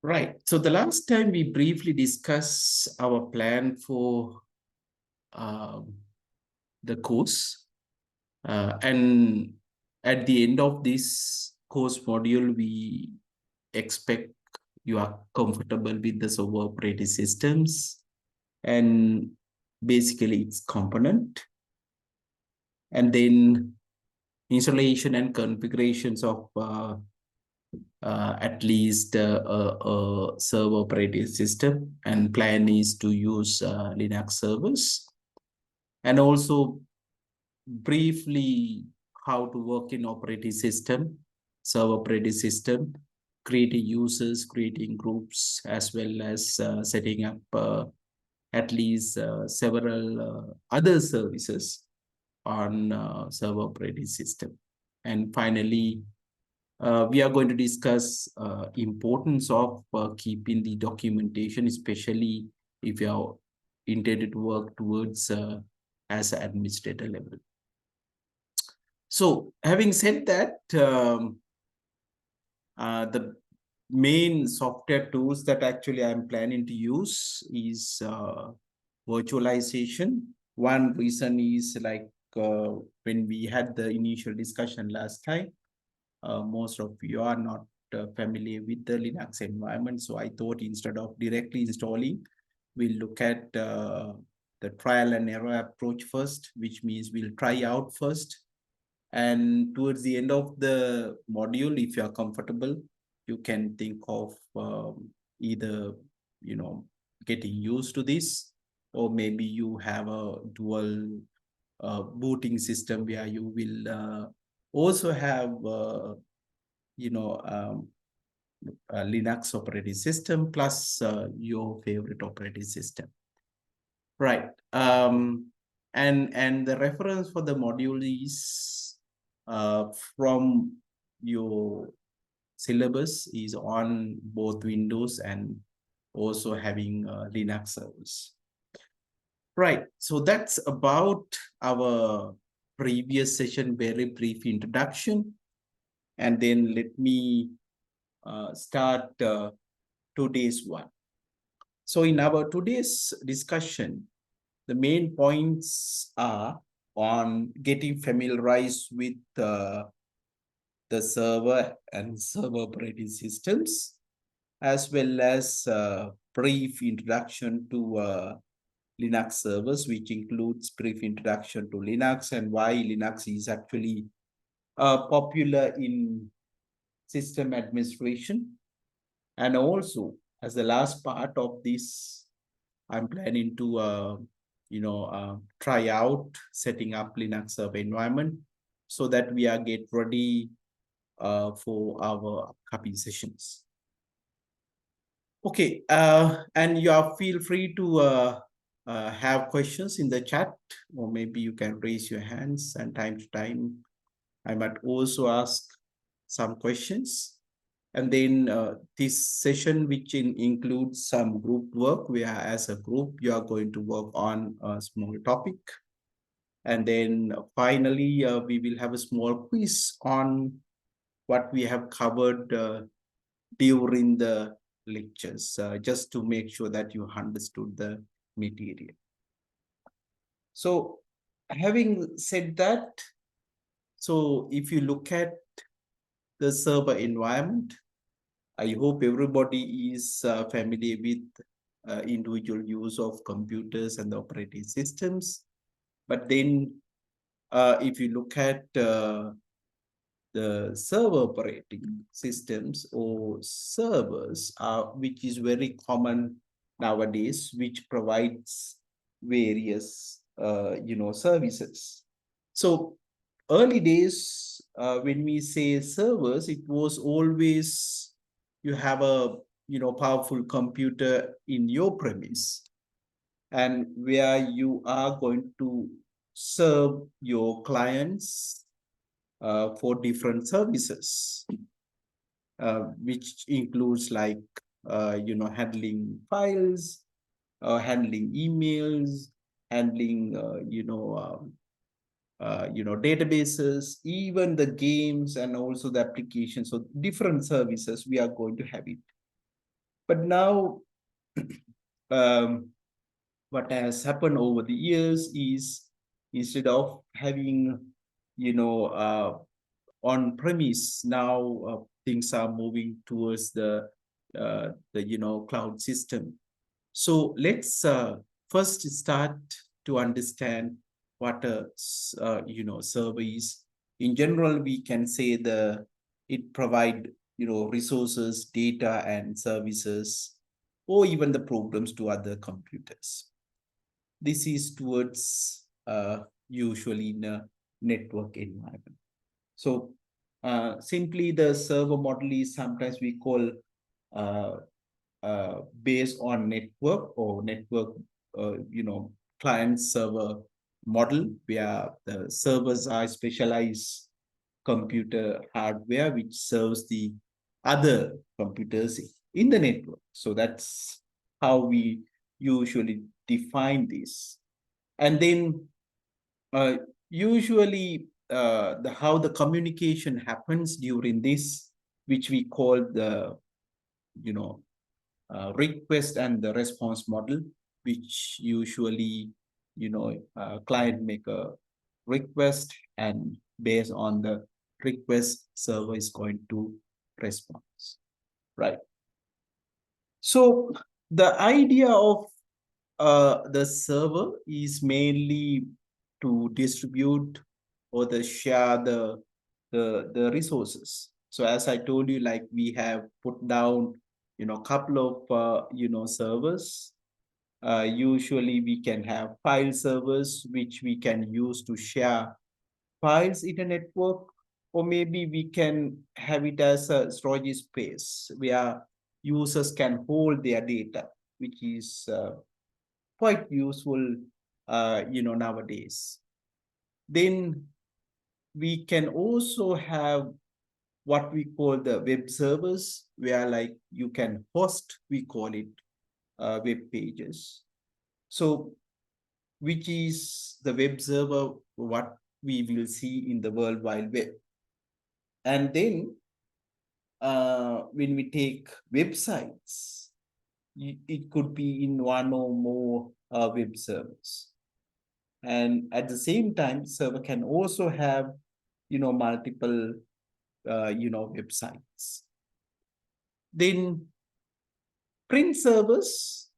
Right. So the last time we briefly discussed our plan for um, the course. And at the end of this course module, we expect you are comfortable with the server operating systems and basically its component. And then installation and configurations of at least a server operating system, and plan is to use Linux servers, and also briefly how to work in operating system, server operating system, creating users, creating groups, as well as setting up at least several other services on server operating system. And finally, we are going to discuss importance of keeping the documentation, especially if you are intended to work towards as an administrator level. So having said that, the main software tools that actually I'm planning to use is virtualization. One reason is like when we had the initial discussion last time, most of you are not familiar with the Linux environment. So I thought instead of directly installing, we'll look at the trial and error approach first, which means we'll try out first. And towards the end of the module, if you are comfortable, you can think of either, getting used to this, or maybe you have a dual booting system where you will also have, a Linux operating system plus your favorite operating system. Right. And the reference for the module is from your syllabus is on both Windows and also having Linux servers. Right. So that's about our previous session, very brief introduction. And then let me start today's one. So in our today's discussion, the main points are on getting familiarized with the server and server operating systems, as well as brief introduction to Linux servers, which includes brief introduction to Linux and why Linux is actually popular in system administration. And also, as the last part of this, I'm planning to try out setting up Linux server environment so that we are get ready for our upcoming sessions. Okay, and you are feel free to have questions in the chat, or maybe you can raise your hands, and time to time I might also ask some questions. And then this session, which includes some group work, where as a group, you are going to work on a small topic. And then finally, we will have a small quiz on what we have covered during the lectures, just to make sure that you understood the material. So having said that, so if you look at the server environment, I hope everybody is familiar with individual use of computers and the operating systems. But then if you look at the server operating systems or servers, which is very common nowadays, which provides various services. So early days, when we say servers, it was always you have a powerful computer in your premise, and where you are going to serve your clients for different services, which includes like handling files, handling emails, handling databases, even the games, and also the applications. So different services we are going to have it. But now, um, what has happened over the years is instead of having, on premise, now things are moving towards the cloud system. So let's first start to understand what a server is. In general, we can say it provide resources, data, and services, or even the programs to other computers. This is towards usually in a network environment. So simply the server model is sometimes we call uh, based on network or network, client server model, where the servers are specialized computer hardware which serves the other computers in the network. So that's how we usually define this. And then uh, usually the how the communication happens during this, which we call the you know request and the response model, which usually client make a request, and based on the request, server is going to respond, right? So the idea of the server is mainly to distribute or the share the resources. So as I told you, like we have put down couple of servers. Usually we can have file servers which we can use to share files in a network, or maybe we can have it as a storage space where users can hold their data, which is quite useful nowadays. Then we can also have what we call the web servers, where like you can host, we call it web pages. So which is the web server, what we will see in the World Wide Web. And then when we take websites, it could be in one or more web servers. And at the same time, server can also have multiple websites. Then print servers,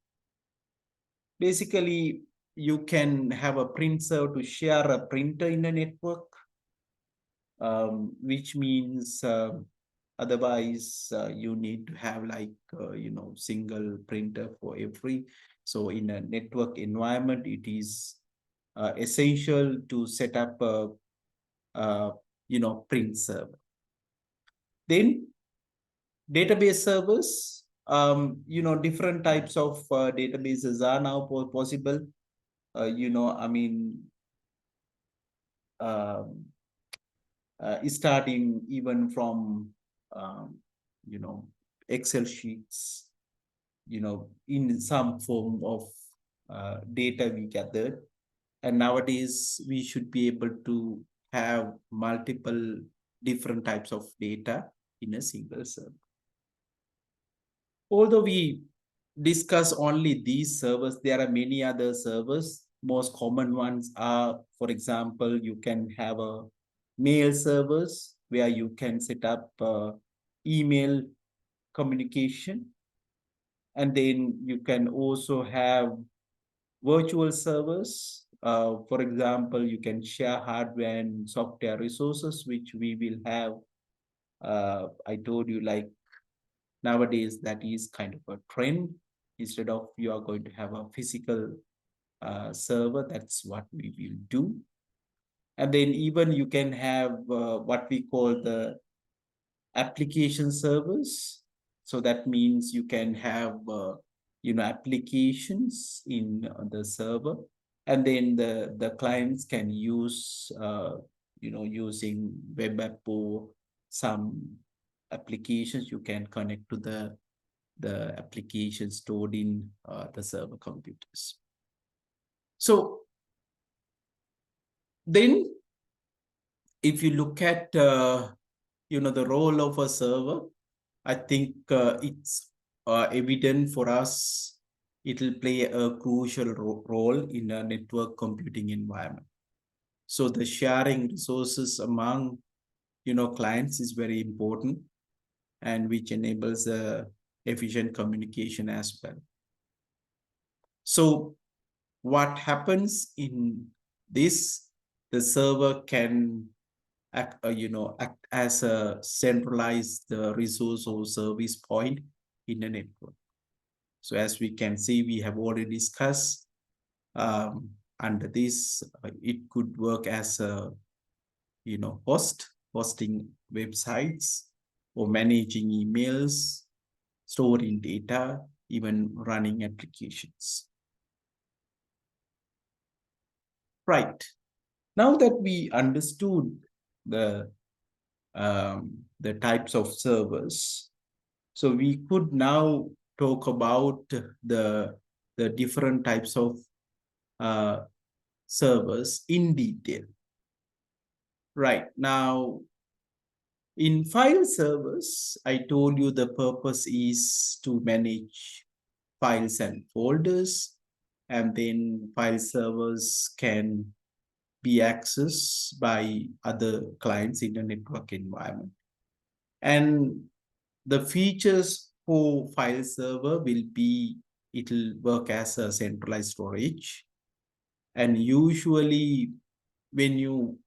basically you can have a print server to share a printer in a network, which means otherwise you need to have like single printer for every. So in a network environment, it is essential to set up a print server. Then database servers, different types of databases are now possible. I mean, um, starting even from um, you know Excel sheets, in some form of data we gathered. And nowadays we should be able to have multiple different types of data in a single server. Although we discuss only these servers, there are many other servers. Most common ones are, for example, you can have a mail servers where you can set up email communication. And then you can also have virtual servers. For example, you can share hardware and software resources, which we will have. I told you, like nowadays, that is kind of a trend. Instead of you are going to have a physical server, that's what we will do. And then even you can have what we call the application servers. So that means you can have applications in the server, and then the clients can use using web app or some applications. You can connect to the application stored in the server computers. So then if you look at the role of a server, I think it's evident for us, it will play a crucial role in a network computing environment. So the sharing resources among clients is very important, and which enables efficient communication as well. So what happens in this, the server can act as a centralized resource or service point in a network. So as we can see, we have already discussed under this, it could work as a hosting websites or managing emails, storing data, even running applications. Right. Now that we understood the types of servers, so we could now talk about the different types of servers in detail. Right. Now, in file servers, I told you the purpose is to manage files and folders, and then file servers can be accessed by other clients in a network environment. And the features for file server will be, it will work as a centralized storage. And usually when you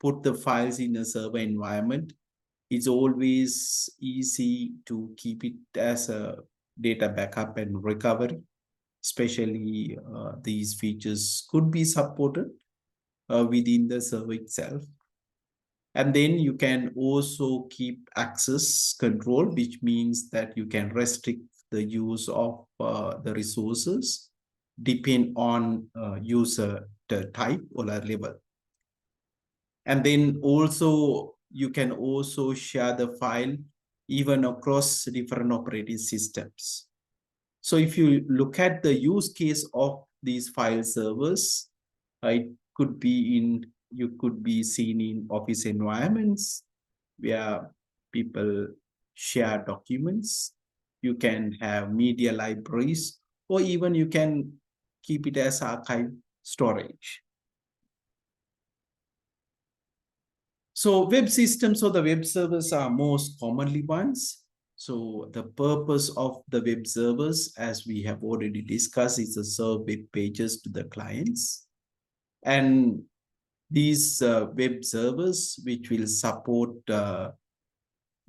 put the files in a server environment, it's always easy to keep it as a data backup and recovery. Especially these features could be supported within the server itself. And then you can also keep access control, which means that you can restrict the use of the resources depend on user type or level. And then also you can also share the file even across different operating systems. So if you look at the use case of these file servers, it could be you could be seen in office environments where people share documents. You can have media libraries, or even you can keep it as archive storage. So web systems or the web servers are most commonly ones. So the purpose of the web servers, as we have already discussed, is to serve web pages to the clients. And these web servers, which will support the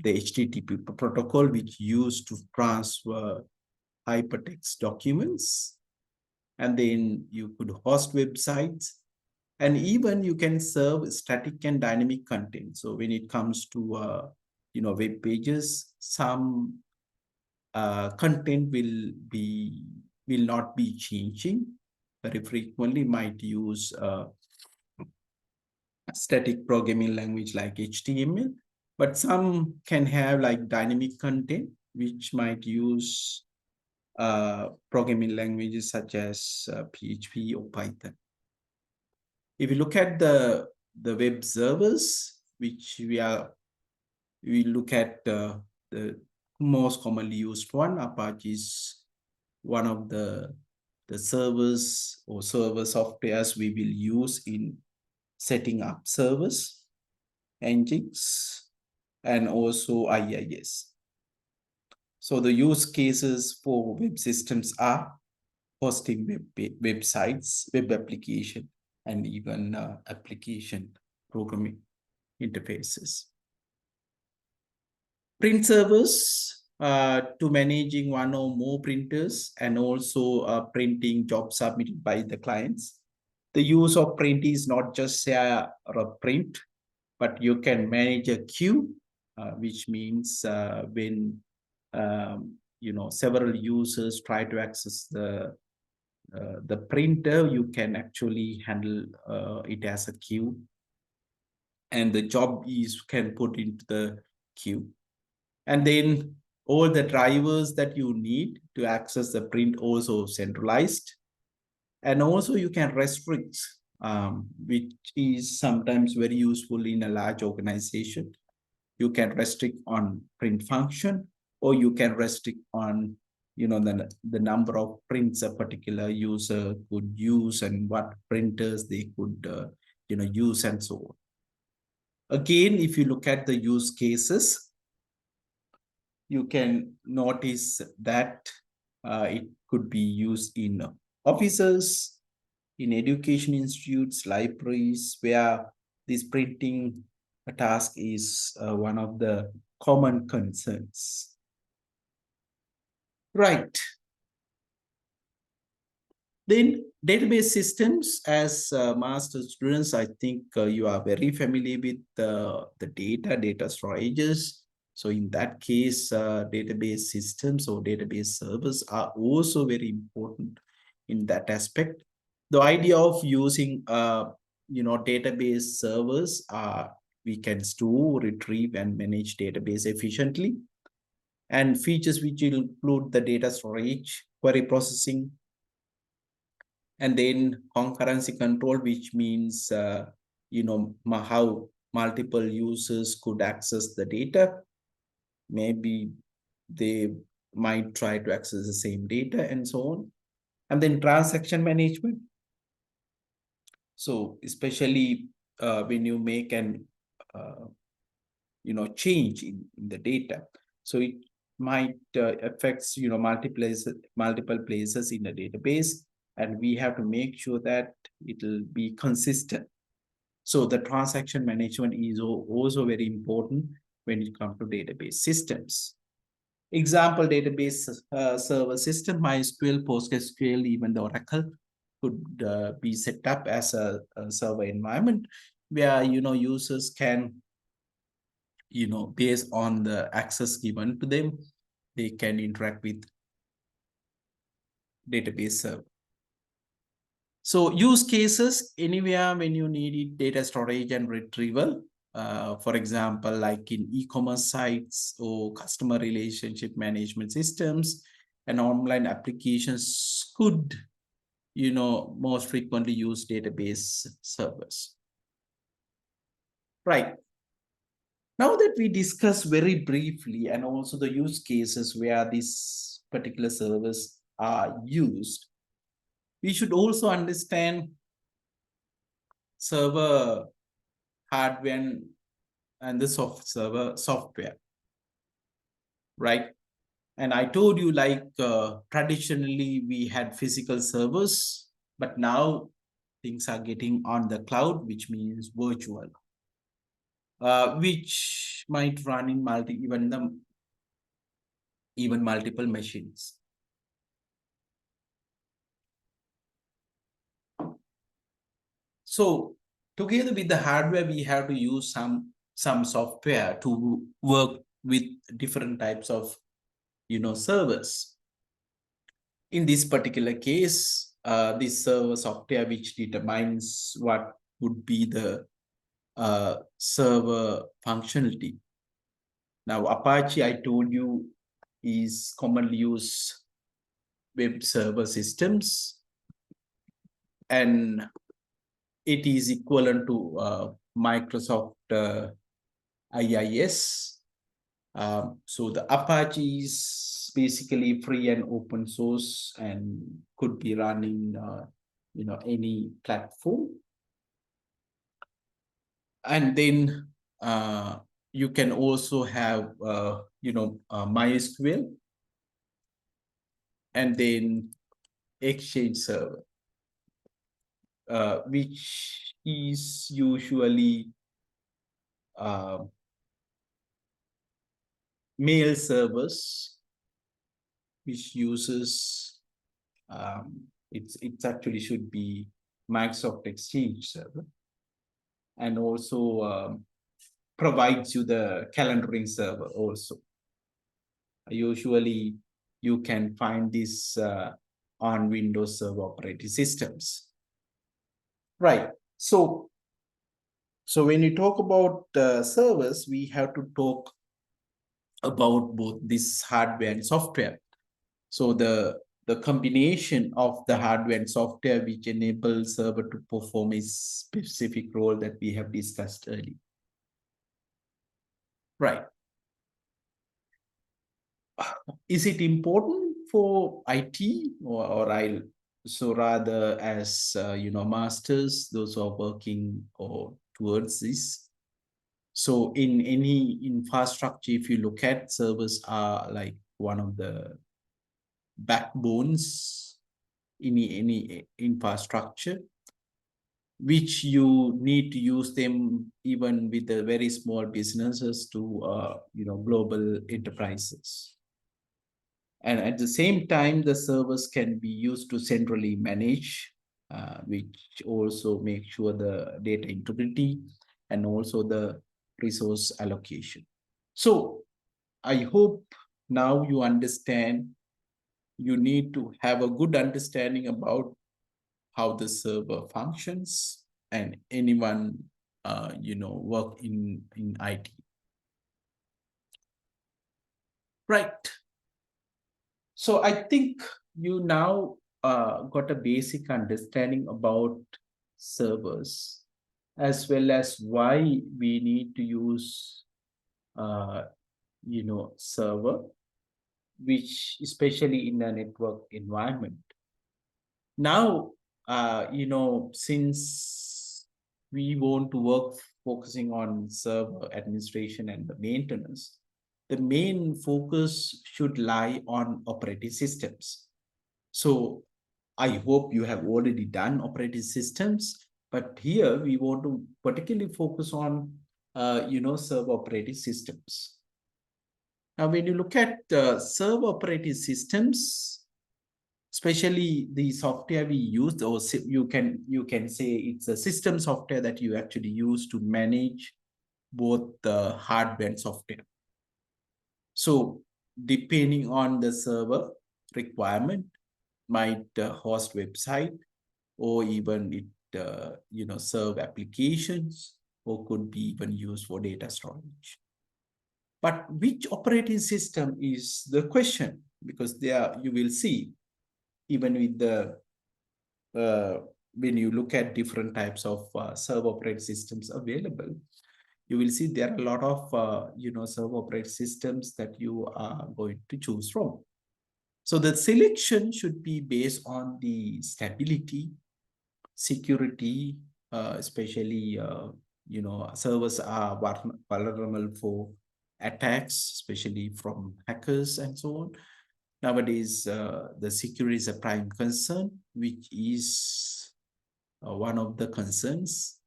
HTTP protocol, which used to transfer hypertext documents. And then you could host websites, and even you can serve static and dynamic content. So when it comes to web pages, some content will not be changing very frequently. Might use static programming language like HTML, but some can have like dynamic content, which might use programming languages such as PHP or Python. If you look at the web servers, which we look at the most commonly used one. Apache is one of the servers or server softwares we will use in setting up servers, engines, and also IIS. So the use cases for web systems are hosting websites, web application, and even application programming interfaces. Print servers to managing one or more printers, and also printing jobs submitted by the clients. The use of print is not just a print, but you can manage a queue, which means when several users try to access the printer, you can actually handle it as a queue, and the job is can put into the queue. And then all the drivers that you need to access the print also centralized. And also you can restrict, which is sometimes very useful in a large organization. You can restrict on print function, or you can restrict on the number of prints a particular user could use and what printers they could use and so on. Again, if you look at the use cases, you can notice that it could be used in offices, in education institutes, libraries, where this printing task is one of the common concerns. Right. Then database systems, as master students, I think you are very familiar with the data storages. So in that case, database systems or database servers are also very important in that aspect. The idea of using database servers are we can store, retrieve, and manage database efficiently. And features which will include the data storage, query processing, and then concurrency control, which means how multiple users could access the data. Maybe they might try to access the same data and so on. And then transaction management. So especially when you make an change in the data, so it might affects multiple places in the database, and we have to make sure that it will be consistent. So the transaction management is also very important when it comes to database systems. Example database server system, MySQL, PostgreSQL, even the Oracle could be set up as a server environment where users can based on the access given to them, they can interact with database server. So use cases anywhere when you need data storage and retrieval. For example, like in e-commerce sites or customer relationship management systems, and online applications could, most frequently use database servers. Right. Now that we discuss very briefly and also the use cases where these particular servers are used, we should also understand server hardware and the server software, right? And I told you traditionally we had physical servers, but now things are getting on the cloud, which means virtual, which might run in even multiple machines. So together with the hardware, we have to use some software to work with different types of servers. In this particular case, this server software which determines what would be the server functionality. Now, Apache, I told you, is commonly used web server systems, and it is equivalent to Microsoft IIS. So the Apache is basically free and open source and could be running, any platform. And then you can also have, MySQL, and then Exchange server, which is usually mail servers, which uses it's actually should be Microsoft Exchange server, and also provides you the calendaring server also. Usually you can find this on Windows Server operating systems. Right. So when you talk about servers, we have to talk about both this hardware and software. So the combination of the hardware and software which enables server to perform a specific role that we have discussed earlier. Right. Is it important for IT, or I'll so rather as masters, those who are working or towards this. So in any infrastructure, if you look at, servers are like one of the backbones in any infrastructure, which you need to use them even with the very small businesses to global enterprises. And at the same time, the servers can be used to centrally manage, which also make sure the data integrity and also the resource allocation. So I hope now you understand. You need to have a good understanding about how the server functions, and anyone work in IT. Right. So I think you now got a basic understanding about servers, as well as why we need to use server, which especially in a network environment. Now, since we want to work focusing on server administration and the maintenance, the main focus should lie on operating systems. So I hope you have already done operating systems, but here we want to particularly focus on, server operating systems. Now, when you look at server operating systems, especially the software we use, or you can say it's a system software that you actually use to manage both the hardware and software. So depending on the server requirement, might host website, or even it serve applications, or could be even used for data storage. But which operating system is the question? Because there you will see, even with the when you look at different types of server operating systems available, you will see there are a lot of server operating systems that you are going to choose from. So the selection should be based on the stability, security, especially servers are vulnerable for attacks, especially from hackers and so on. Nowadays, the security is a prime concern, which is one of the concerns.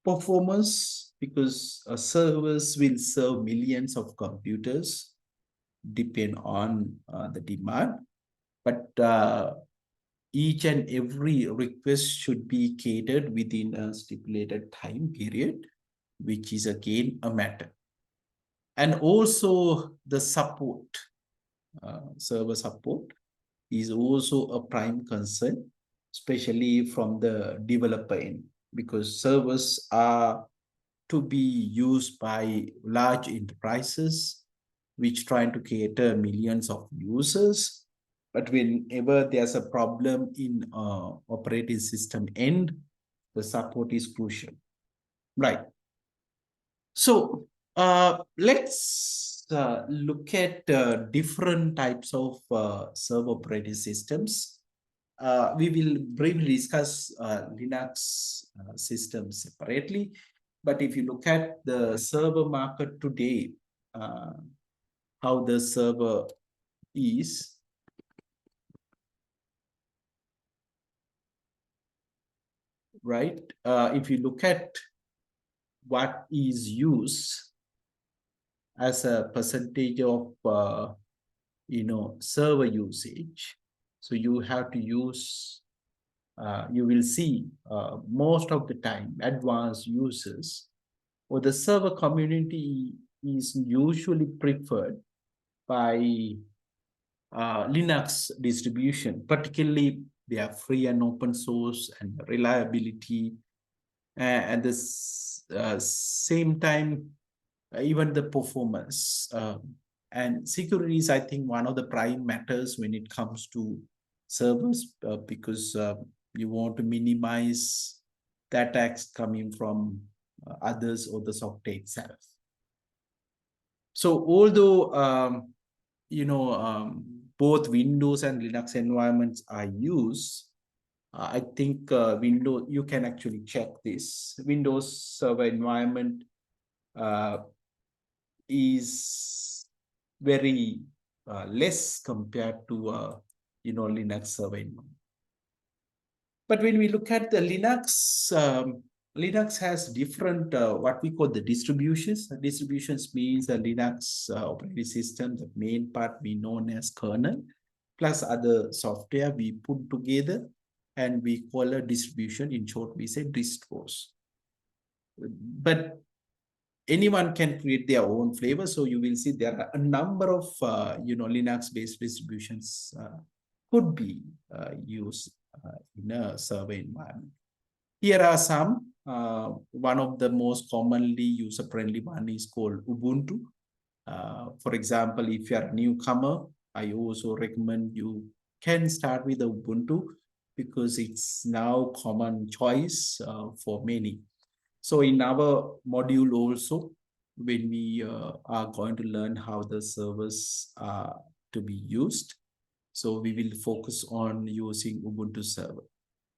Performance, because servers will serve millions of computers, depend on the demand, but each and every request should be catered within a stipulated time period, which is again a matter. And also the support, server support is also a prime concern, especially from the developer end, because servers are to be used by large enterprises which trying to cater millions of users. But whenever there's a problem in operating system end, the support is crucial. Right. So let's look at different types of server operating systems. We will briefly discuss Linux systems separately. But if you look at the server market today, how the server is, right? If you look at what is used as a percentage of server usage, so you have to use you will see most of the time advanced users, or the server community is usually preferred by Linux distribution, particularly they are free and open source and reliability. At the same time, even the performance and security is, I think, one of the prime matters when it comes to servers, because you want to minimize the attacks coming from others or the software itself. So although both Windows and Linux environments are used, I think Windows, you can actually check this. Windows Server environment uh, is very less compared to Linux Server environment. But when we look at the Linux, Linux has different what we call the distributions. Distributions means the Linux operating system, the main part we known as kernel, plus other software we put together, and we call a distribution. In short, we say distros. But anyone can create their own flavor. So you will see there are a number of Linux-based distributions could be used in a server environment. Here are some. One of the most commonly user-friendly one is called Ubuntu. For example, if you are a newcomer, I also recommend you can start with Ubuntu because it's now common choice for many. So in our module also, when we are going to learn how the servers are to be used, so we will focus on using Ubuntu server,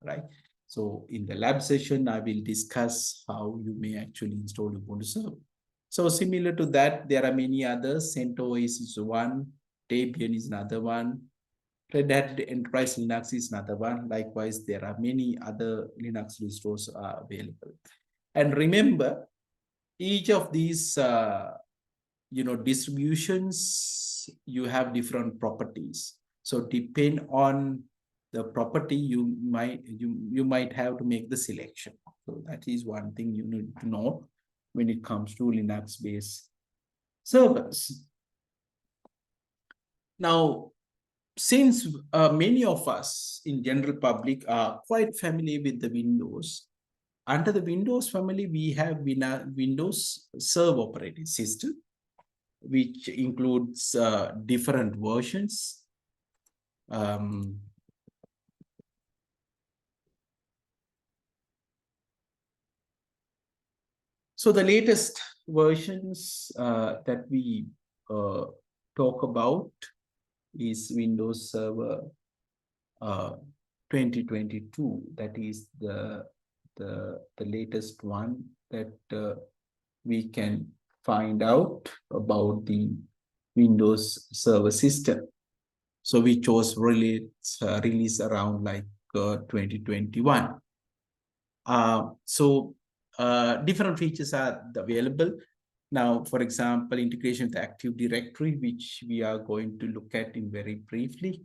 right? So in the lab session, I will discuss how you may actually install Ubuntu server. So similar to that, there are many others. CentOS is one, Debian is another one, Red Hat Enterprise Linux is another one. Likewise, there are many other Linux distros available. And remember, each of these distributions, you have different properties. So depend on the property, you might have to make the selection. So that is one thing you need to know when it comes to Linux-based servers. Now, since many of us in general public are quite familiar with the Windows, under the Windows family, we have Windows Server operating system, which includes different versions. So the latest versions that we talk about is Windows Server 2022. That is the latest one that we can find out about the Windows Server system. So which was released around like 2021. Different features are available. Now, for example, integration with the Active Directory, which we are going to look at in very briefly.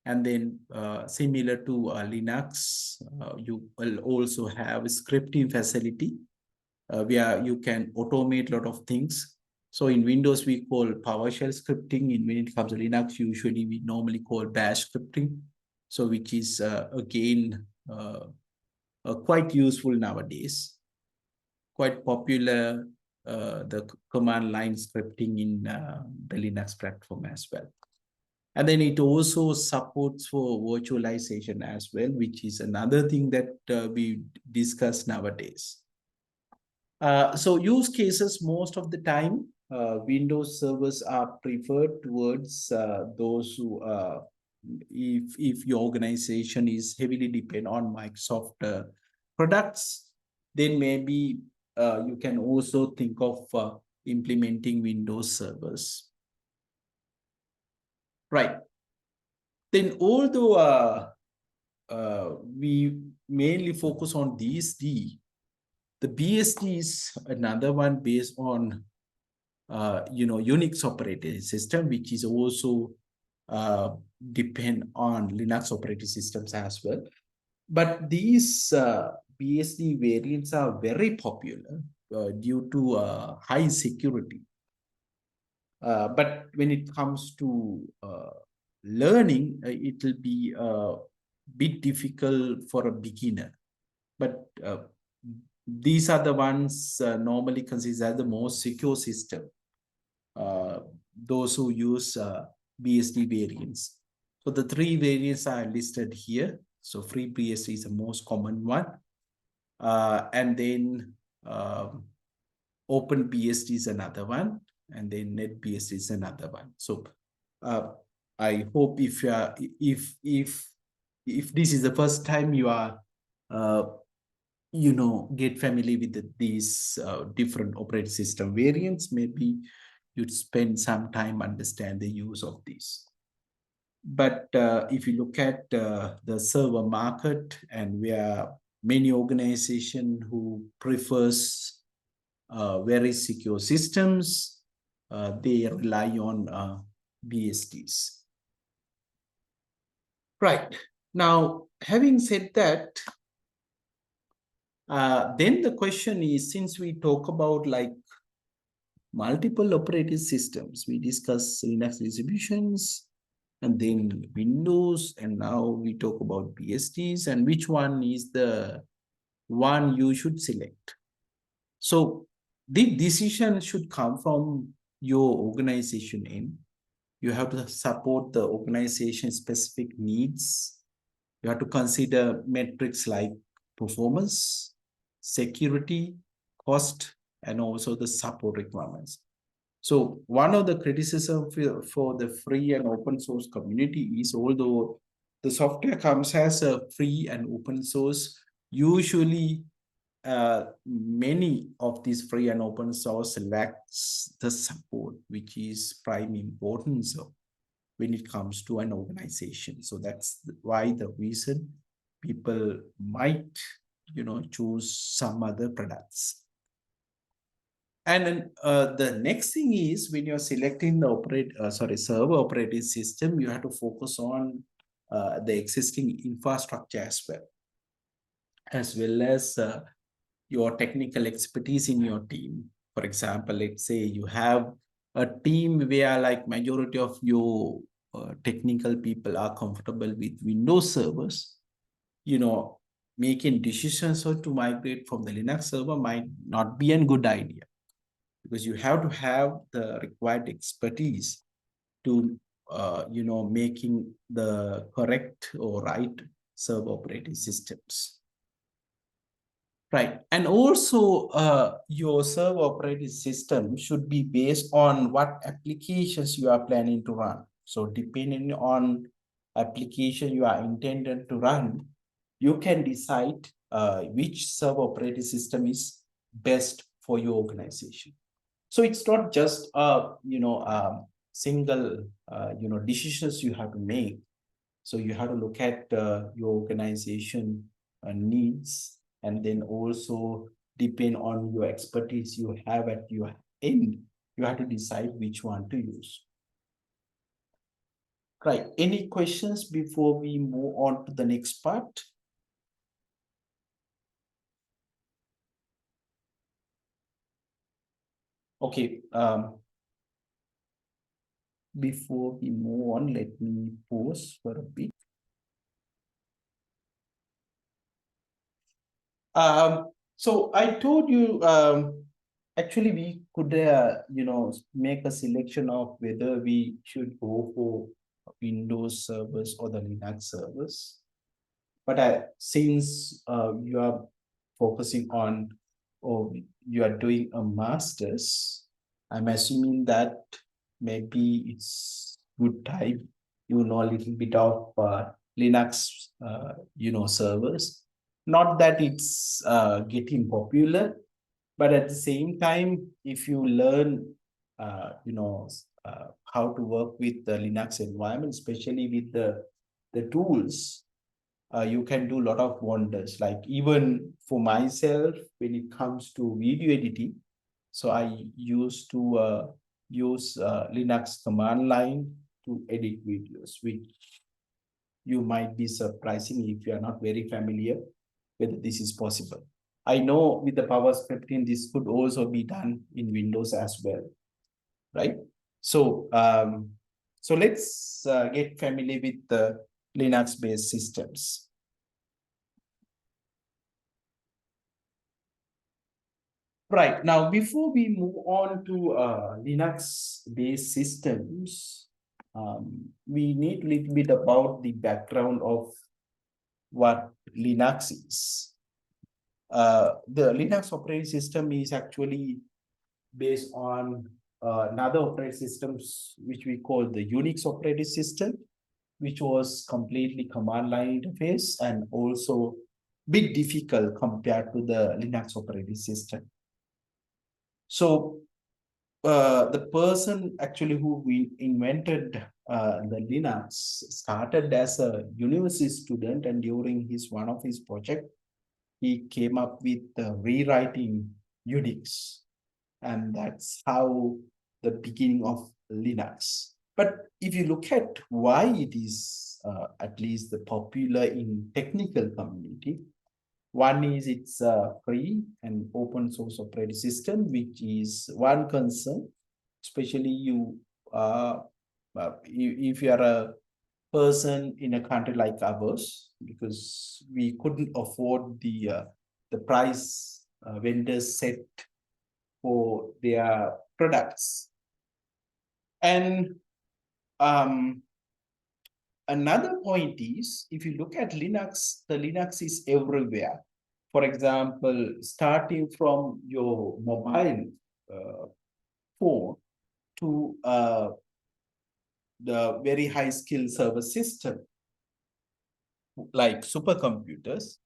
And then similar to Linux, you will also have a scripting facility where you can automate a lot of things. So in Windows, we call PowerShell scripting. When it comes to Linux, usually we normally call Bash scripting. So which is again quite useful nowadays. Quite popular, the command line scripting in the Linux platform as well. And then it also supports for virtualization as well, which is another thing that we discuss nowadays. So use cases, most of the time, Windows servers are preferred towards those who, if your organization is heavily dependent on Microsoft products, then maybe you can also think of implementing Windows servers. Right. Then although we mainly focus on these, the BSD is another one based on Unix operating system, which is also depend on Linux operating systems as well. But these BSD variants are very popular due to high security. But when it comes to learning, it will be a bit difficult for a beginner. But these are the ones normally considered as the most secure system. Those who use BSD variants. So the three variants are listed here. So FreeBSD is the most common one. And then OpenBSD is another one. And then NetBSD is another one. So I hope if you are if this is the first time you are uh, get familiar with these different operating system variants, maybe you'd spend some time understand the use of these. But if you look at the server market, and where many organization who prefers very secure systems, they rely on BSDs. Right. Now, having said that, then the question is, since we talk about like multiple operating systems, we discuss Linux distributions and then Windows, and now we talk about BSDs, and which one is the one you should select. So the decision should come from your organization in. You have to support the organization specific needs. You have to consider metrics like performance, security, cost, and also the support requirements. So one of the criticism for the free and open source community is, although the software comes as a free and open source, usually many of these free and open source lacks the support, which is prime importance when it comes to an organization. So that's why the reason people might, choose some other products. And then the next thing is, when you're selecting the server operating system, you have to focus on the existing infrastructure as well as your technical expertise in your team. For example, let's say you have a team where like majority of your technical people are comfortable with Windows servers, making decisions how to migrate from the Linux server might not be a good idea, because you have to have the required expertise to making the correct or right server operating systems. Right. And also, your server operating system should be based on what applications you are planning to run. So depending on application you are intended to run, you can decide which server operating system is best for your organization. So it's not just single decisions you have to make. So you have to look at your organization needs, and then also depend on your expertise you have at your end. You have to decide which one to use. Right. Any questions before we move on to the next part? Okay. Before we move on, let me pause for a bit. So I told you, actually we could, make a selection of whether we should go for Windows servers or the Linux servers. But since you are focusing on, or you are doing a master's, I'm assuming that maybe it's good time you know a little bit of Linux, servers. Not that it's getting popular, but at the same time, if you learn, how to work with the Linux environment, especially with the tools, you can do a lot of wonders. Like even for myself, when it comes to video editing, so I used to use Linux command line to edit videos, which you might be surprising if you are not very familiar whether this is possible. I know with the Power scripting, this could also be done in Windows as well, right? So, so let's get familiar with the Linux-based systems. Right. Now, before we move on to Linux-based systems, we need a little bit about the background of what Linux is. The Linux operating system is actually based on another operating systems which we call the Unix operating system, which was completely command line interface and also bit difficult compared to the Linux operating system. So the person actually who we invented the Linux started as a university student, and during his one of his project, he came up with rewriting Unix, and that's how the beginning of Linux. But if you look at why it is at least the popular in technical community, one is it's a free and open source operating system, which is one concern, especially if you are a person in a country like ours, because we couldn't afford the price vendors set for their products. And um, another point is, if you look at Linux, the Linux is everywhere. For example, starting from your mobile phone to the very high skill server system, like supercomputers,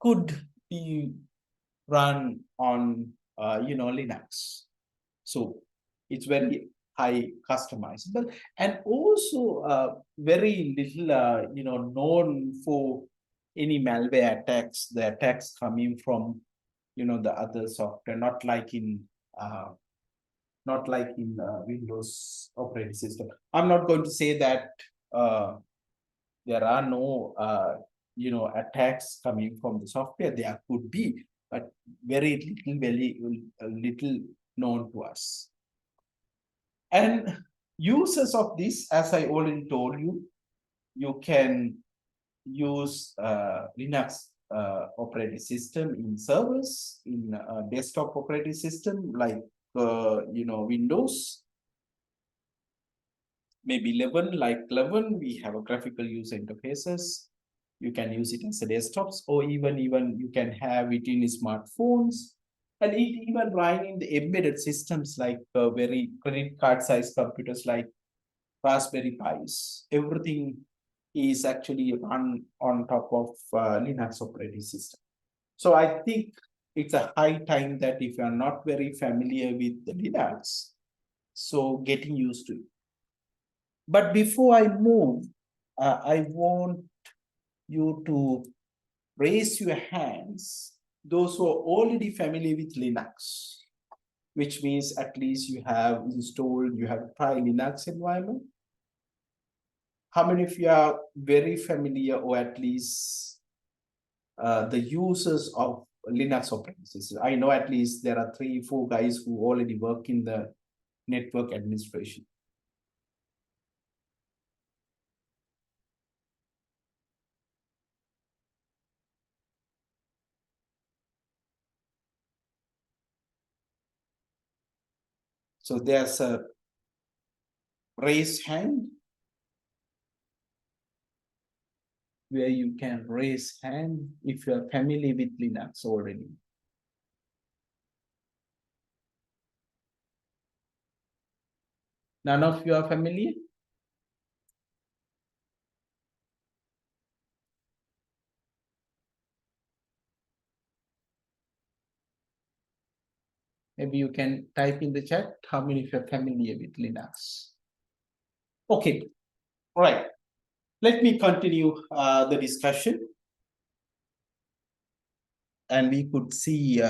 could be run on Linux. So it's very high customizable, and also very little known for any malware attacks. The attacks coming from the other software, uh, not like in Windows operating system. I'm not going to say that uh, there are no attacks coming from the software. There could be, but very little known to us. And uses of this, as I already told you, you can use Linux operating system in servers, in desktop operating system like Windows, maybe 11, like 11, we have a graphical user interfaces. You can use it as a desktops, or even you can have it in smartphones, and it even run in the embedded systems like very credit card size computers like Raspberry Pis. Everything is actually run on top of Linux operating system. So I think it's a high time that if you are not very familiar with the Linux, so getting used to it. But before I move, I want you to raise your hands, those who are already familiar with Linux, which means at least you have installed, you have tried Linux environment. How many of you are very familiar, or at least the users of Linux operating system? I know at least there are 3, 4 guys who already work in the network administration. So there's a raise hand where you can raise hand if you're familiar with Linux already. None of you are familiar? Maybe you can type in the chat how many of you are familiar with Linux. Okay, all right. Let me continue the discussion. And we could see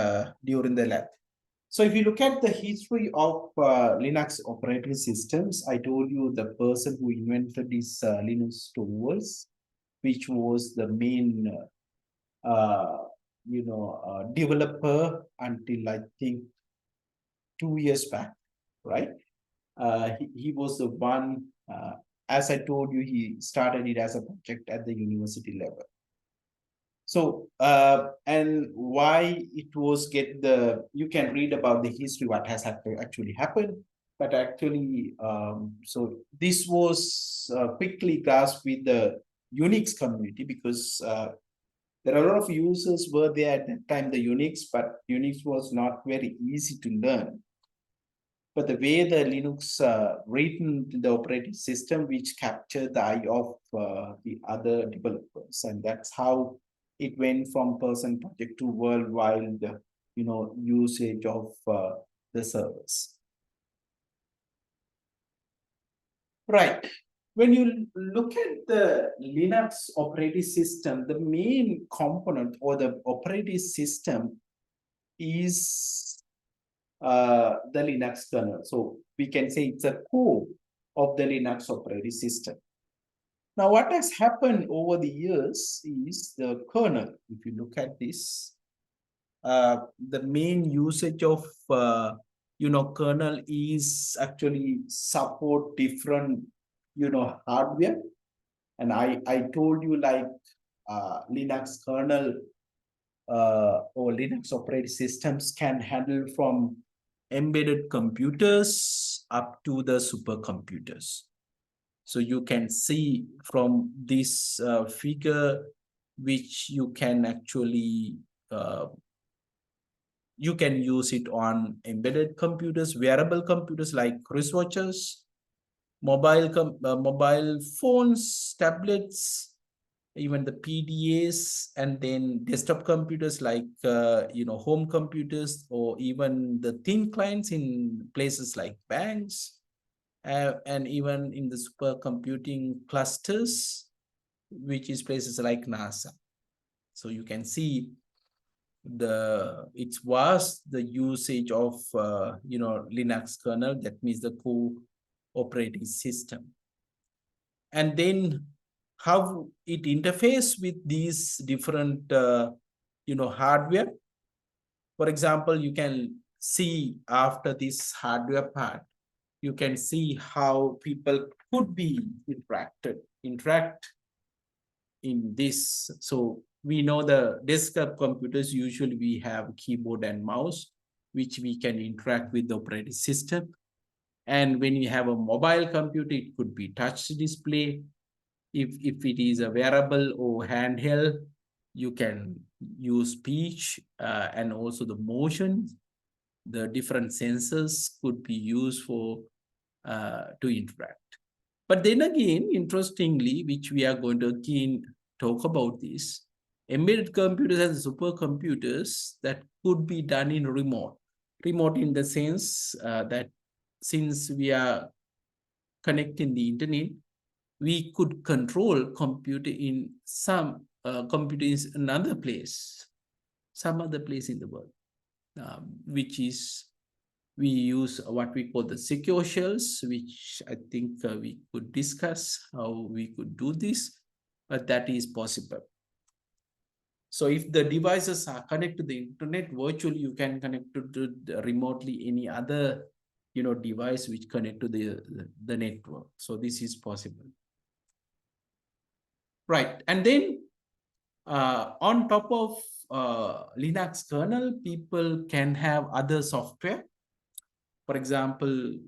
during the lab. So if you look at the history of Linux operating systems, I told you the person who invented this Linux tools, which was the main, developer until I think 2 years back, right? He was the one, as I told you, he started it as a project at the university level. So, and why it was you can read about the history, what has actually happened, but actually, so this was quickly grasped with the Unix community, because there are a lot of users were there at that time, the Unix, but Unix was not very easy to learn. but the way the Linux written in the operating system, which captured the eye of the other developers, and that's how it went from person project to worldwide, usage of the servers. Right. When you look at the Linux operating system, the main component or the operating system is the Linux kernel. So we can say it's a core of the Linux operating system. Now, what has happened over the years is the kernel. If you look at this, the main usage of kernel is actually support different hardware. And I told you like Linux kernel or Linux operating systems can handle from embedded computers up to the supercomputers. So you can see from this figure, which you can actually you can use it on embedded computers, wearable computers like wristwatches, mobile phones, tablets, even the PDAs, and then desktop computers like home computers, or even the thin clients in places like banks, and even in the supercomputing clusters, which is places like NASA. So you can see it's vast the usage of Linux kernel, that means the core operating system, and then how it interface with these different hardware. For example, you can see after this hardware part, you can see how people could be interact in this. So we know the desktop computers, usually we have keyboard and mouse, which we can interact with the operating system. And when you have a mobile computer, it could be touch display. If it is a wearable or handheld, you can use speech and also the motion. The different sensors could be used for to interact. But then again, interestingly, which we are going to again talk about this, embedded computers and supercomputers that could be done in remote in the sense that since we are connecting the internet, we could control computer in some computer in another place, some other place in the world, which is we use what we call the secure shells, which I think we could discuss how we could do this, but that is possible. So if the devices are connected to the internet virtually, you can connect to remotely any other device which connect to the network. So this is possible. Right. And then on top of Linux kernel, people can have other software. For example,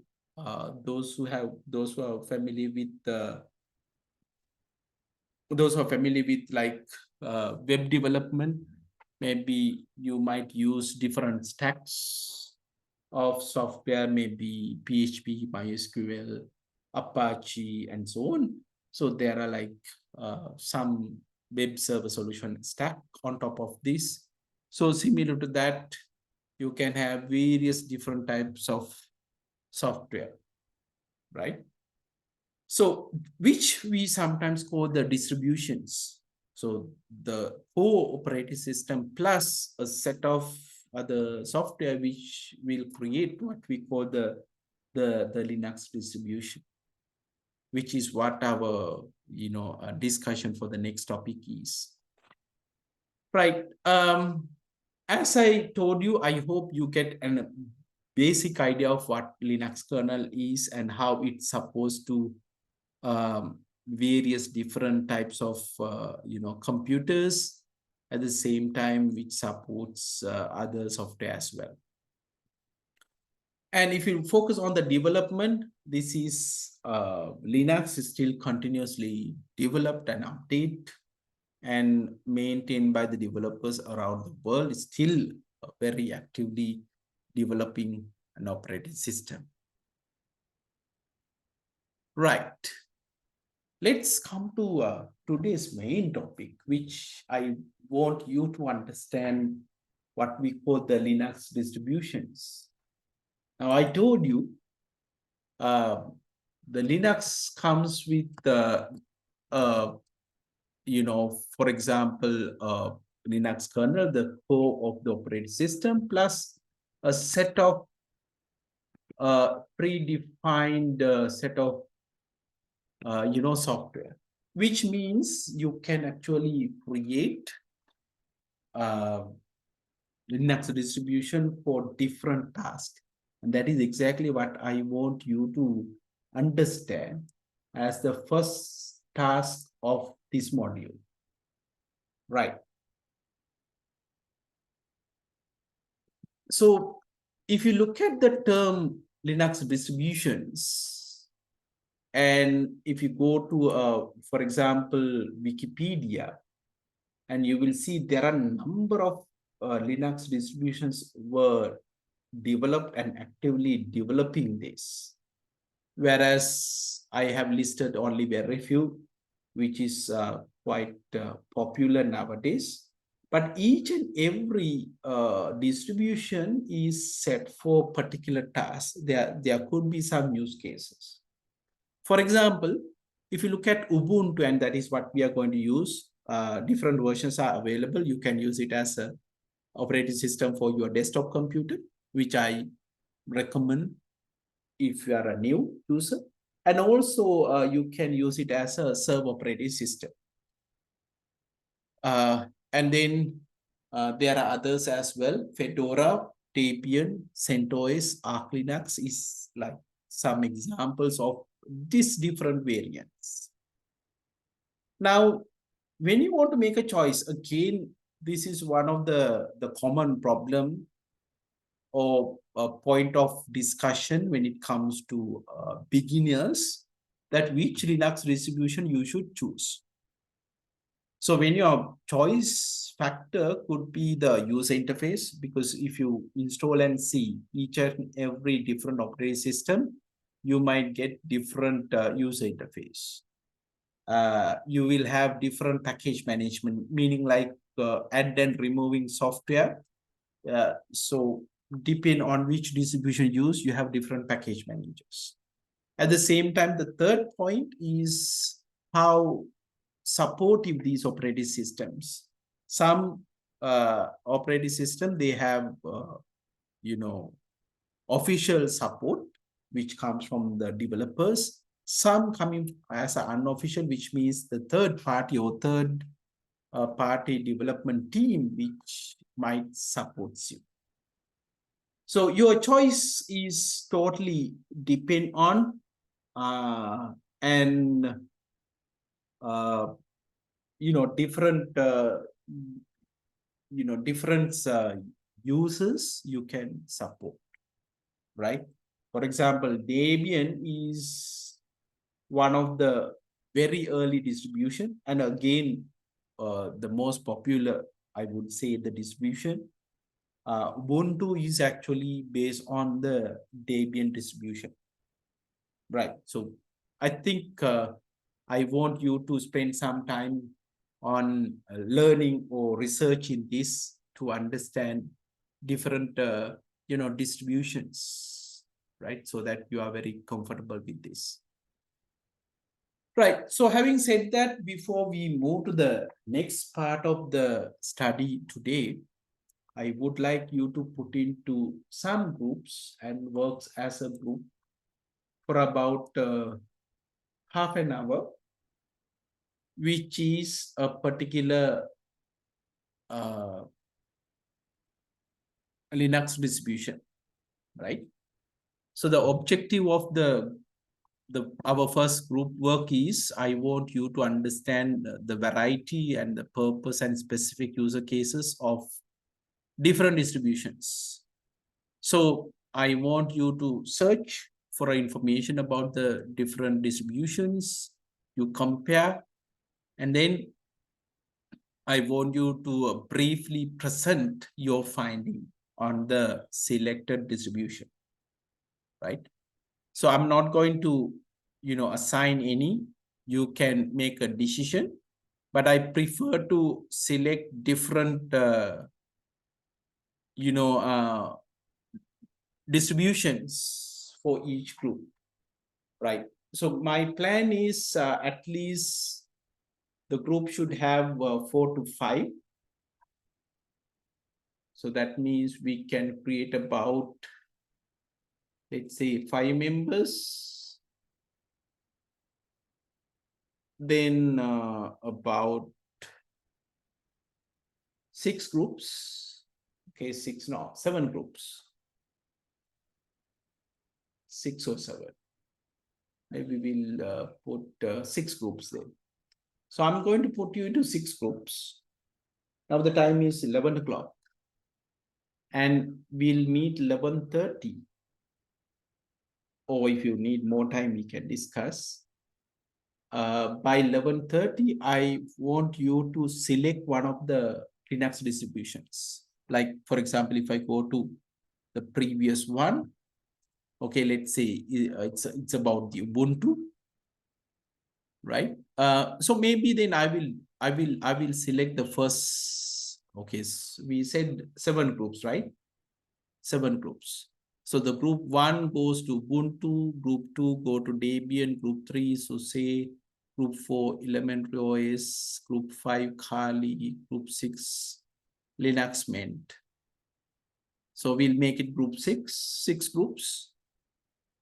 those who are familiar with like web development, maybe you might use different stacks of software, maybe PHP, MySQL, Apache, and so on. So there are like some web server solution stack on top of this. So similar to that, you can have various different types of software, right? So which we sometimes call the distributions. So the core operating system plus a set of other software which will create what we call the Linux distribution, which is what our discussion for the next topic is. Right. As I told you, I hope you get a basic idea of what Linux kernel is and how it's supposed to various different types of computers at the same time, which supports other software as well. And if you focus on the development, this is Linux is still continuously developed and updated and maintained by the developers around the world. It's still very actively developing an operating system. Right. Let's come to today's main topic, which I want you to understand what we call the Linux distributions. Now, I told you uh, the Linux comes with uh, for example, Linux kernel, the core of the operating system, plus a set of predefined set of software, which means you can actually create uh, Linux distribution for different tasks. And that is exactly what I want you to understand as the first task of this module. Right. So if you look at the term Linux distributions, and if you go to, for example, Wikipedia, and you will see there are a number of Linux distributions were developed and actively developing this. Whereas I have listed only very few, which is quite popular nowadays. But each and every distribution is set for particular tasks. There could be some use cases. For example, if you look at Ubuntu, and that is what we are going to use, different versions are available. You can use it as a operating system for your desktop computer, which I recommend if you are a new user. And also, you can use it as a server operating system. And then there are others as well. Fedora, Debian, CentOS, Arch Linux is like some examples of these different variants. Now, when you want to make a choice, again, this is one of the common problem or a point of discussion when it comes to beginners, that which Linux distribution you should choose. So when your choice factor could be the user interface, because if you install and see each and every different operating system, you might get different user interface. You will have different package management, meaning like add and removing software. So depending on which distribution use, you have different package managers. At the same time, the third point is how supportive these operating systems. Some operating system, they have official support which comes from the developers. Some coming as an unofficial, which means the third party or third party development team which might support you. So your choice is totally depend on and different different users you can support, right? For example, Debian is one of the very early distribution, and again the most popular, I would say, the distribution. Ubuntu is actually based on the Debian distribution, right? So I think I want you to spend some time on learning or researching this to understand different distributions, right? So that you are very comfortable with this. Right. So having said that, before we move to the next part of the study today, I would like you to put into some groups and works as a group for about half an hour, which is a particular Linux distribution, right? So the objective of our first group work is, I want you to understand the variety and the purpose and specific user cases of different distributions. So I want you to search for information about the different distributions, you compare, and then I want you to briefly present your finding on the selected distribution. right? So I'm not going to, assign any. You can make a decision, but I prefer to select different, distributions for each group, right? So my plan is at least the group should have 4 to 5. So that means we can create about, let's say, 5 members. Then about 6 groups. Okay, 6, no, 7 groups. 6 or 7. Maybe we'll put 6 groups there. So I'm going to put you into 6 groups. Now the time is 11 o'clock. And we'll meet 11:30. Or if you need more time, we can discuss. By 11:30, I want you to select one of the Linux distributions. Like, for example, if I go to the previous one, okay, let's say it's about the Ubuntu, right? So maybe then I will select the first. Okay, so we said 7 groups, right? 7 groups. So the group 1 goes to Ubuntu, group 2 go to Debian, group 3, so say group 4 elementary OS, group 5 Kali, group 6 Linux Mint. So we'll make it group 6 groups.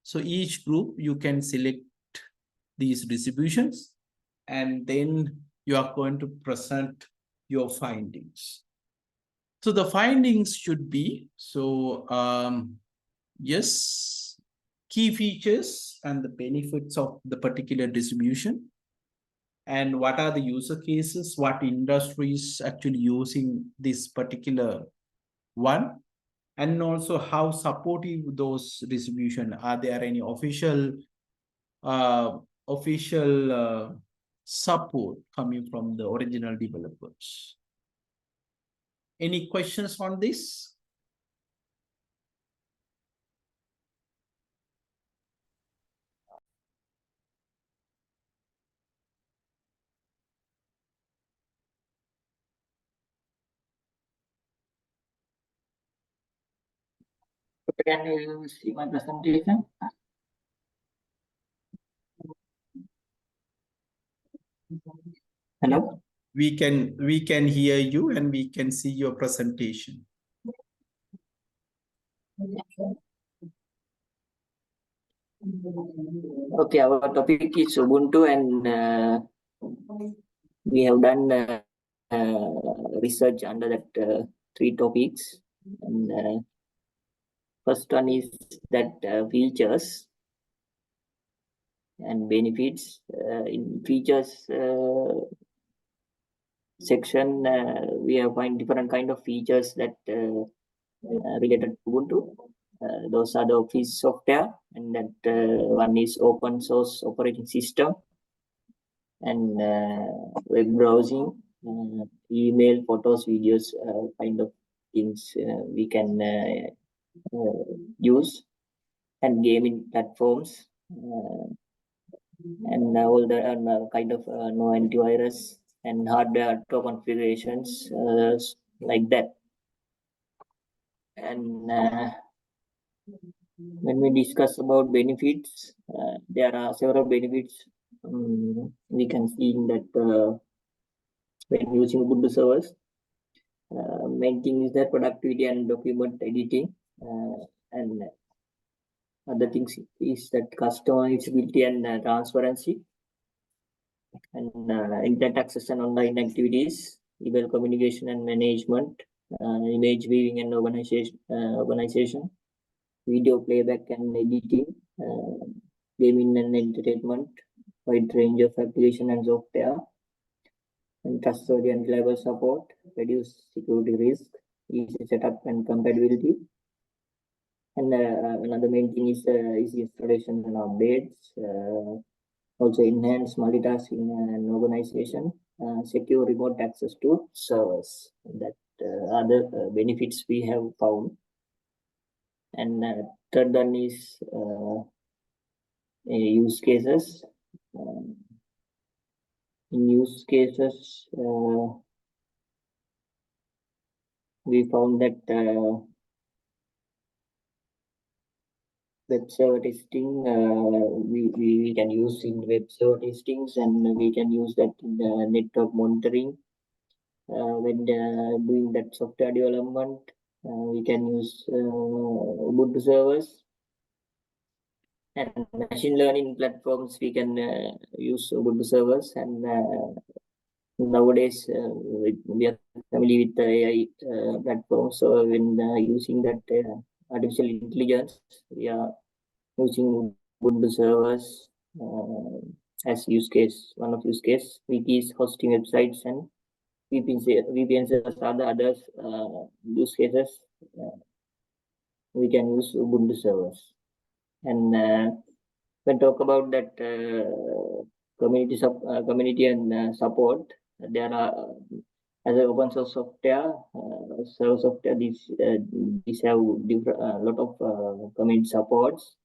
So each group you can select these distributions, and then you are going to present your findings. So the findings should be, yes, key features and the benefits of the particular distribution, and what are the user cases, what industries actually using this particular one, and also how supportive those distribution are. There any official support coming from the original developers? Any questions on this? Can you see my presentation? Hello? We can hear you and we can see your presentation. Okay, our topic is Ubuntu, and we have done research under that 3 topics. And first one is that features and benefits. In features section, we have find different kind of features that related to Ubuntu. Those are the office software, and that one is open source operating system, and web browsing, email, photos, videos, kind of things we can use, and gaming platforms, and all the kind of no antivirus and hardware auto configurations like that. And when we discuss about benefits, there are several benefits we can see in that when using Ubuntu servers. Main thing is that productivity and document editing, and other things is that customizability and transparency, and internet access and online activities, email communication and management, image viewing and organization, video playback and editing, gaming and entertainment, wide range of application and software, and trustworthy and reliable support, reduce security risk, easy setup and compatibility. And another main thing is easy installation and updates, also enhance multitasking and organization, secure remote access to servers. That other benefits we have found. And third one is use cases. In use cases, we found that web server testing we can use in web server testings, and we can use that in network monitoring when doing that software development. We can use Ubuntu servers, and machine learning platforms we can use Ubuntu servers. And nowadays we are familiar with the AI platforms, so when using that artificial intelligence, we are using Ubuntu servers as use case. One of use case, wikis, hosting websites, and VPN servers are the others use cases. We can use Ubuntu servers. And when talk about that community and support, there are as an open source software, server software. These have different lot of community supports.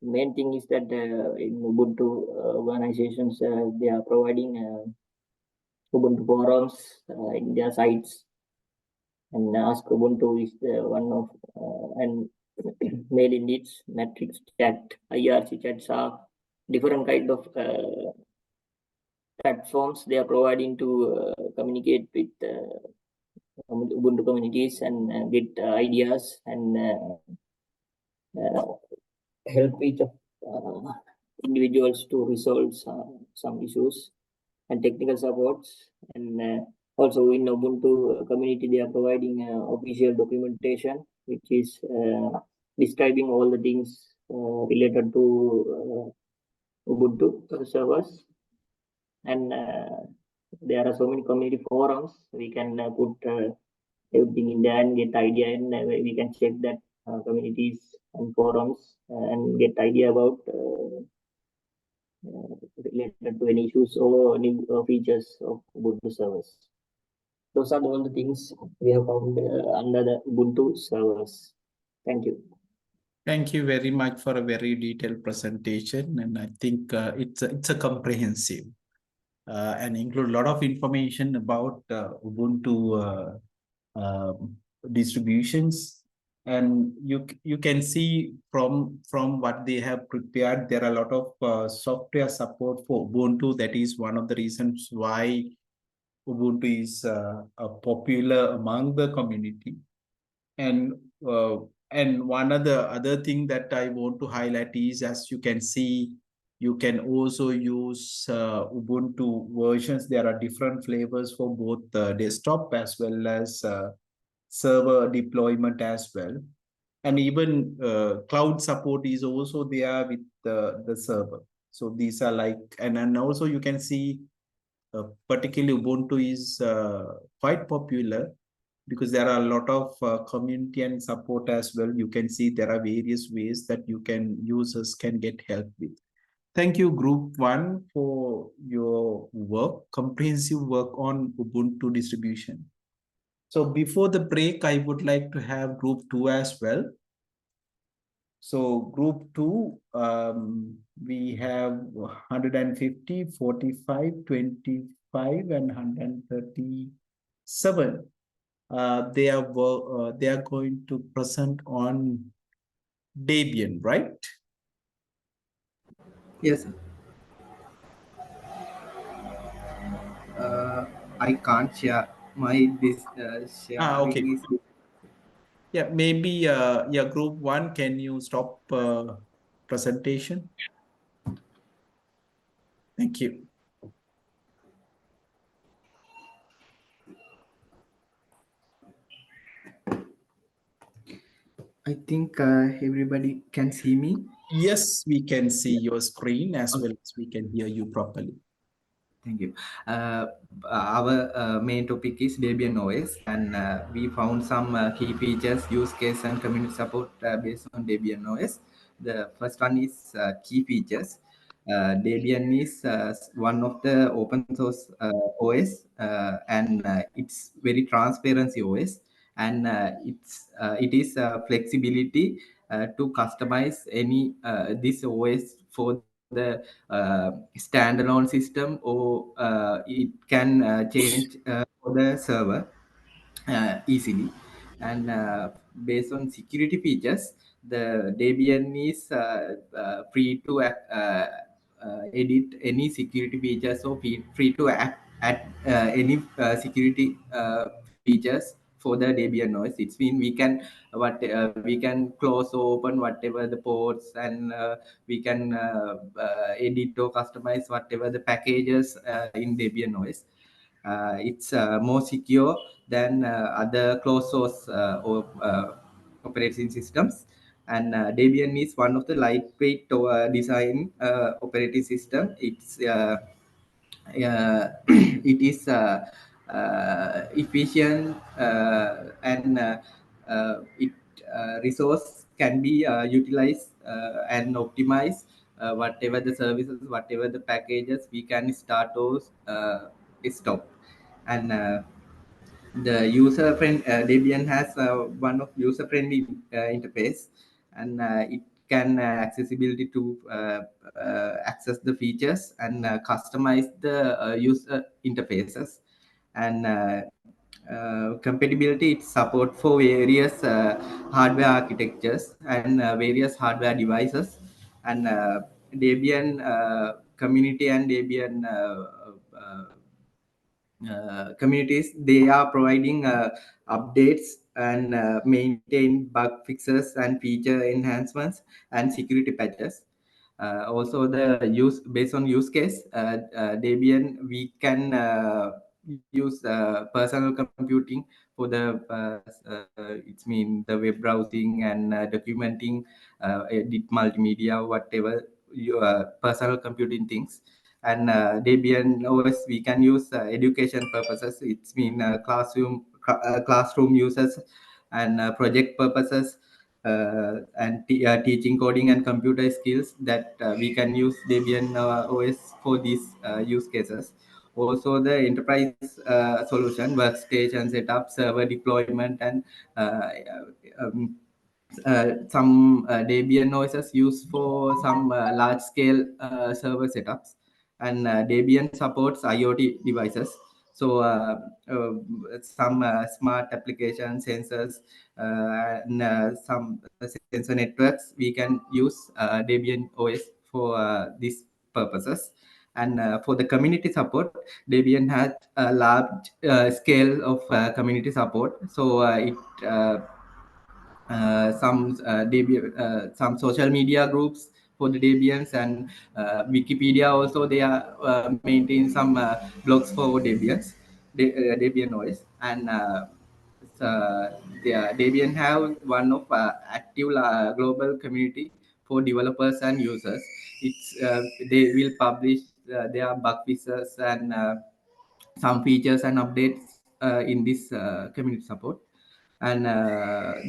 Main thing is that in Ubuntu organizations, they are providing Ubuntu forums in their sites, and Ask Ubuntu is one of and mailing lists, Matrix chat, IRC chats are different kind of platforms they are providing to communicate with Ubuntu communities and get ideas and help each of individuals to resolve some issues and technical supports. And also in Ubuntu community, they are providing official documentation, which is describing all the things related to Ubuntu servers. And there are so many community forums. We can put everything in there and get idea, and we can check that communities and forums and get idea about related to any issues or any features of Ubuntu servers. Those are all the things we have found under the Ubuntu servers. Thank you. Thank you very much for a very detailed presentation, and I think it's a comprehensive and include a lot of information about Ubuntu distributions. And you can see from what they have prepared, there are a lot of software support for Ubuntu. That is one of the reasons why Ubuntu is popular among the community. And one of the other thing that I want to highlight is, as you can see, you can also use Ubuntu versions. There are different flavors for both desktop as well as server deployment as well. And even cloud support is also there with the server. So these are like, and also you can see particularly Ubuntu is quite popular because there are a lot of community and support as well. You can see there are various ways that users can get help with. Thank you, Group 1, for your work, comprehensive work on Ubuntu distribution. So before the break, I would like to have Group 2 as well. So Group 2, we have 150, 45, 25, and 137. They are going to present on Debian, right? Yes, sir. I can't share my this Okay. sharing is. Yeah, maybe yeah, Group 1, can you stop presentation? Thank you. I think everybody can see me. Yes, we can see your screen as well as we can hear you properly. Thank you. Our main topic is Debian OS, and we found some key features, use case, and community support based on Debian OS. The first one is key features. Debian is one of the open source OS, and it's very transparency OS, and it is flexibility to customize any this OS for the standalone system, or it can change for the server easily. And based on security features, the Debian is free to edit any security features, or free to add any security features for the Debian OS. It's mean we can close or open whatever the ports, and we can edit or customize whatever the packages in Debian OS. It's more secure than other closed source or operating systems. And Debian is one of the lightweight design operating system. It's it is efficient, and it resource can be utilized and optimized. Whatever the services, whatever the packages, we can start those, stop. And the user friend Debian has one of user friendly interface, and it can accessibility to access the features and customize the user interfaces. And compatibility, it support for various hardware architectures and various hardware devices. And Debian community and Debian communities, they are providing updates and maintain bug fixes and feature enhancements and security patches. Also, the use based on use case, Debian, we can use personal computing for the it's mean the web browsing and documenting, edit multimedia, whatever your personal computing things. And Debian OS, we can use education purposes. It's mean classroom uses, and project purposes, and teaching coding and computer skills, that we can use Debian OS for these use cases. Also, the enterprise solution, workstation setup, server deployment, and uh, um, some Debian OSs used for some large scale server setups. And Debian supports IoT devices. So uh, some smart application sensors, and some sensor networks, we can use Debian OS for these purposes. And for the community support, Debian has a large scale of community support. So it some social media groups for the Debians, and Wikipedia also, they are maintain some blogs for Debians, Debian OS. And Debian have one of active global community for developers and users. It's they will publish their bug fixes and some features and updates in this community support. And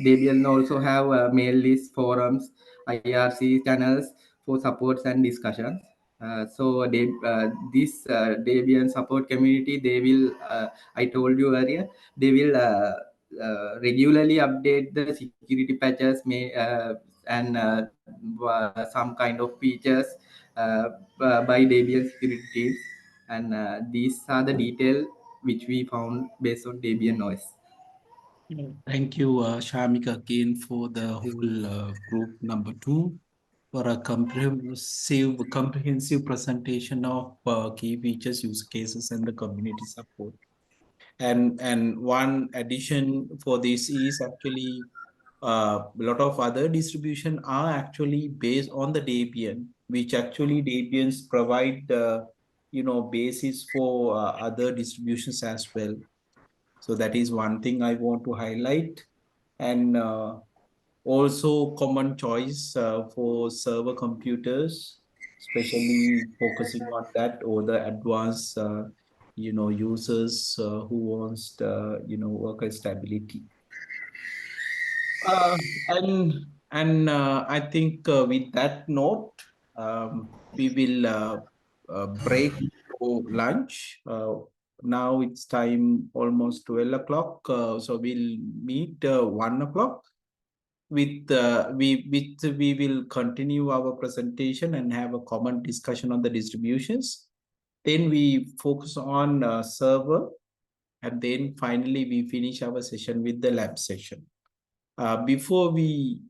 Debian also have mail lists, forums, IRC channels for supports and discussions. So this Debian support community, they will, I told you earlier, they will regularly update the security patches, and some kind of features by Debian security teams. And these are the detail which we found based on Debian OS. Thank you, Shamika, again for the whole group number two for a comprehensive presentation of key features, use cases, and the community support. And one addition for this is actually a lot of other distribution are actually based on the Debian, which actually Debians provide the basis for other distributions as well. So that is one thing I want to highlight. And also common choice for server computers, especially focusing on that, or the advanced users who wants the worker stability. uh, and I think with that note, we will break for lunch. Now it's time almost 12 o'clock, so we'll meet 1 o'clock. we will continue our presentation and have a common discussion on the distributions. Then we focus on server, and then finally we finish our session with the lab session. Before we